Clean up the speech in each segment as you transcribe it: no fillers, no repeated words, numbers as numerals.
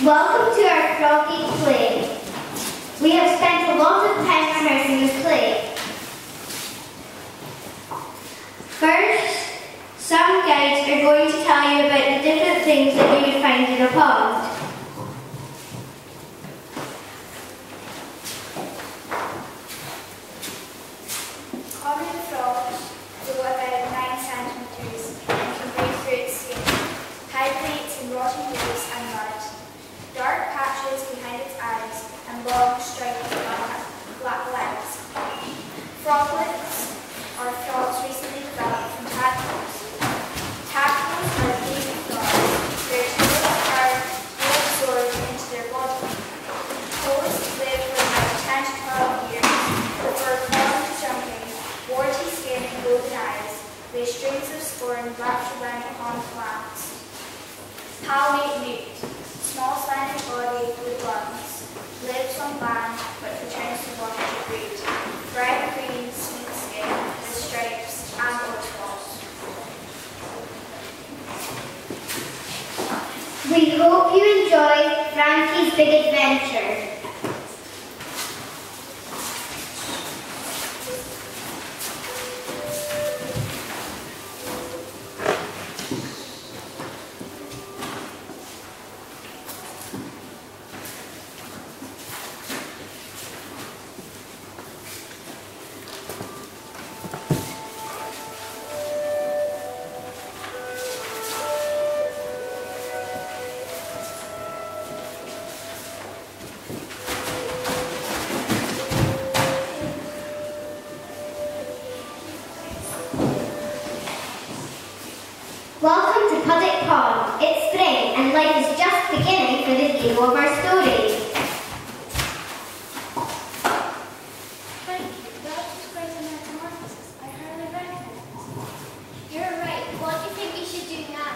Welcome to our Froglife play. We have spent a lot of time rehearsing the play. First, some guides are going to tell you about the different things that you would find in a pond. Common frogs grow about 9 centimetres and can break through its skin. Hibernates in rotting leaves and mud. Dark patches behind its eyes and long striped black legs. Froglets are frogs recently developed from tadpoles. Tadpoles are baby frogs. Their tails are absorbed into their body. Toads live for about 10 to 12 years before crawling to jumping, warty skin and golden eyes, lay strings of sporin wrapped around upon plants. Palmate newt, small slender body with lungs, lives on land but returns to water to breed. Bright green, sweet skin with stripes and waterfalls. We hope you enjoy Frankie's Big Adventure. Welcome to Puddock Pond. It's spring and life is just beginning for the hero of our story. Thank you. That was quite a metamorphosis. I hardly recognize it. You're right. What do you think we should do now?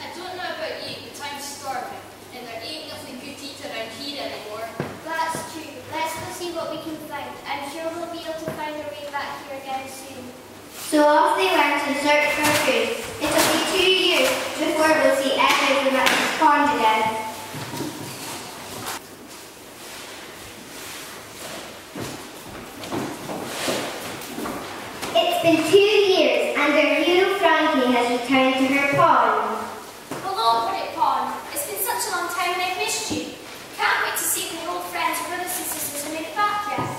I don't know about you, but I'm starving, and there ain't nothing good to eat around here anymore. That's true. Let's go see what we can find. I'm sure we'll be able to find our way back here again soon. So off they went in search for food. It'll be 2 years before we'll see any of them at this pond again. It's been 2 years and our hero Frankie has returned to her pond. Hello, Puddock Pond. It's been such a long time and I've missed you. Can't wait to see if my old friends, brothers and sisters have made it back yet.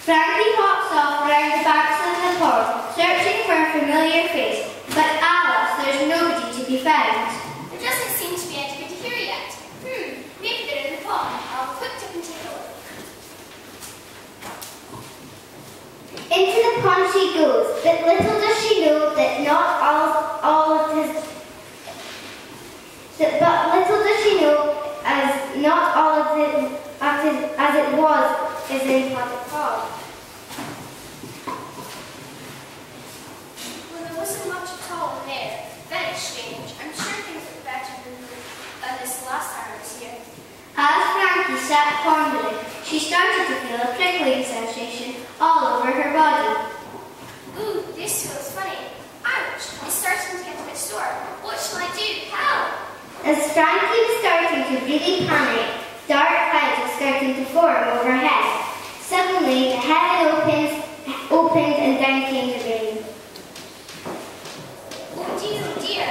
Frankie hops off around the banks of the pond, searching for a familiar face, but alas, there's nobody to be found. There doesn't seem to be anybody here yet. Maybe they're in the pond. I'll quick dip and take a look. Into the pond she goes, but little does she know that not all of his... But little does she know as not all of it as it was is in Puddock Pond. Well, there wasn't much at all in there. Very strange. I'm sure things look better than this last time I was here. As Frankie sat pondering, she started to feel a prickling sensation all over her body. Ooh, this feels funny. Ouch! It's starting to get a bit sore. What shall I do? Help! As Frankie was starting to really panic, dark clouds were starting to form overhead. Suddenly, the heaven opened and down came the rain. Oh dear.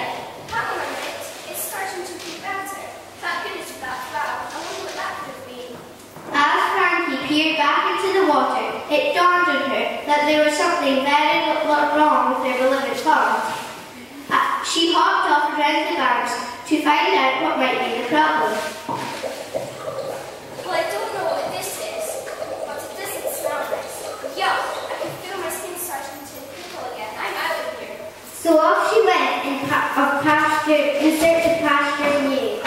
Hang on a minute. It's starting to get better. Thank goodness for that cloud. I wonder what that could have been. As Frankie peered back into the water, it dawned on her that there was something very wrong with their beloved pond. She hopped off around the banks to find out what might be the problem. Well, I don't know what this is, but it doesn't smell nice. Yuck! I can feel my skin starting to prickle again. I'm out of here. So off she went in search of pasture new.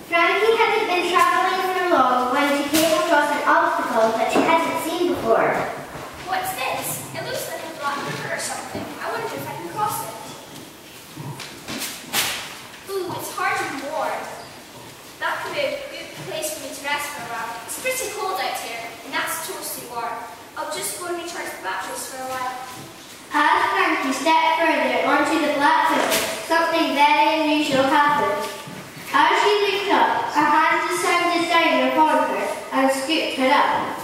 Frankie hadn't been travelling for long when she came across an obstacle that she hadn't seen before. What's this? It looks like a black river or something. I wonder if I can cross it. Ooh, it's hard and warm. That could be a good place for me to rest for a while. It's pretty cold out here, and that batteries for a while. As Frankie stepped further onto the black river, something very unusual happened. As she looked up, a hand descended down upon her and scooped her up.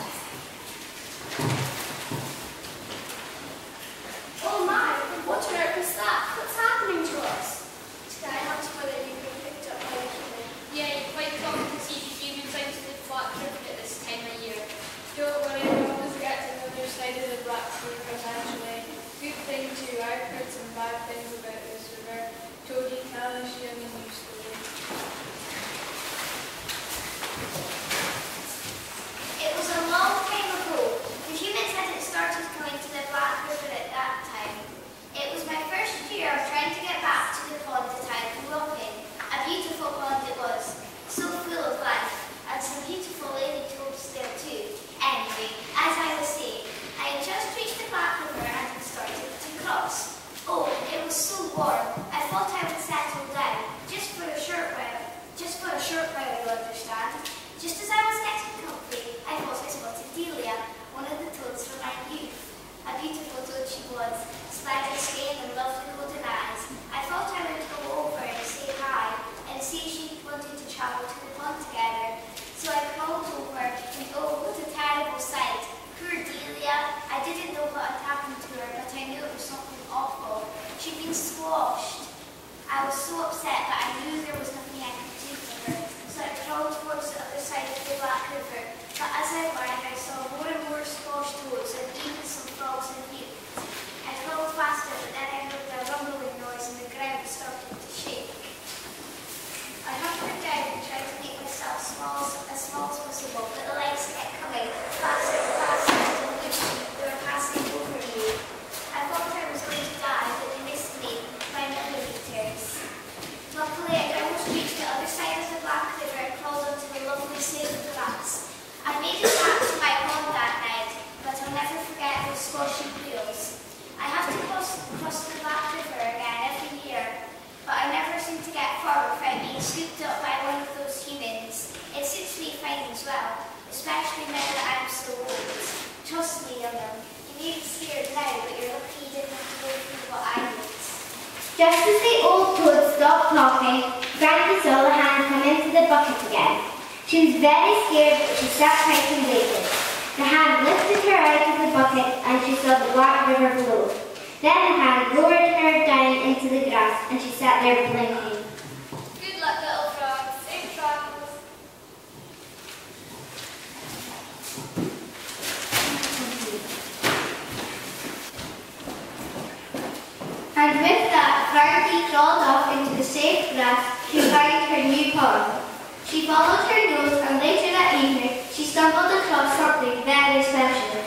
Oh my, what on earth is that? What's happening to us? Did I not whether you've been picked up by a human? Yeah, you're quite common to see the humans out of the flat river at this time of year. Don't worry, we'll always get to the other side of the black river eventually. Good thing too, I've heard some bad things about this river. Toady, tell us your new story. It was a long time ago. The humans hadn't started coming to the Black River at that time. It was my first year of trying to get back to the pond that I grew up in. A beautiful pond it was, so full of life, and some beautiful lady toads there too. Anyway, as I was saying, I had just reached the Black River and had started to cross. Oh, it was so warm. I thought I would settle down, just for a short while, you understand. Just as I was getting comfy, I thought I spotted Delia, one of the toads from my youth. A beautiful toad she was, splendid skin and lovely golden eyes. I thought I would go over and say hi, and see if she wanted to travel to the pond together. So I crawled over, and oh, what a terrible sight. Poor Delia. I didn't know what had happened to her, but I knew it was something awful. She'd been squashed. I was so upset, but I knew there was nothing I could do for her. So I crawled towards the other side of the Black River. But as I went, I saw more and more squashed toads and even some frogs and newts. I crawled faster, but then I heard a rumbling noise and the ground started to shake. I hunkered down and tried to make myself as small as possible, but the lights kept coming faster and faster until they were passing over me. I thought I was going to die, but they missed me by millimeters. Luckily, I almost reached the other side of the Black River and crawled onto the lovely safe grass. I made it back to my pond that night, but I'll never forget those squashy wheels. I have to cross the Black River again every year, but I never seem to get far without being scooped up by one of those humans. It suits me fine as well, especially now that I'm so old. Trust me, young'un, you may be scared now, but you're lucky you didn't have to go through what I did. Just as the old toad stopped talking, Frankie saw the hand come into the bucket again. She was very scared, but she sat tight and waited. The hand lifted her out of the bucket and she saw the Black River below. Then the hand lowered her down into the grass and she sat there blinking. Good luck, little frog. Safe travels. And with that, Frankie crawled off into the safe grass to find her new pond. She followed her nose and later that evening, she stumbled across something very special.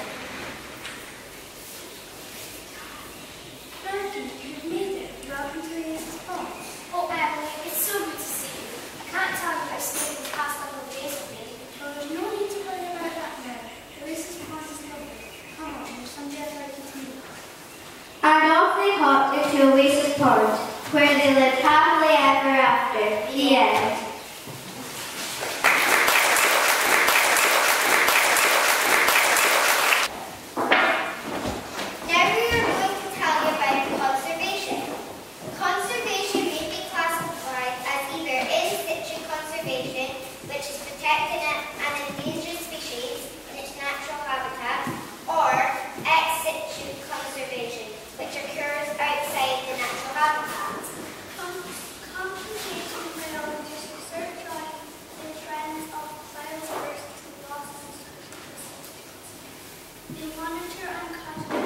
Frankie, you've made it. You're up into the pond. Oh, Emily, it's so good to see you. I can't tell you how stayed the past couple of days with me. Well, there's no need to worry about that now. At least this pond is lovely. Come on, there's somebody I'd like you to meet. And off they hopped into Oasis Pond, where they lived happily ever after. The end. Now we are going to tell you about conservation. Conservation may be classified as either in situ conservation, which is protecting an endangered species in its natural habitat, or ex situ conservation, which occurs outside the natural habitat. Conservation will reduce research on the trends of biodiversity losses. They monitor and categorize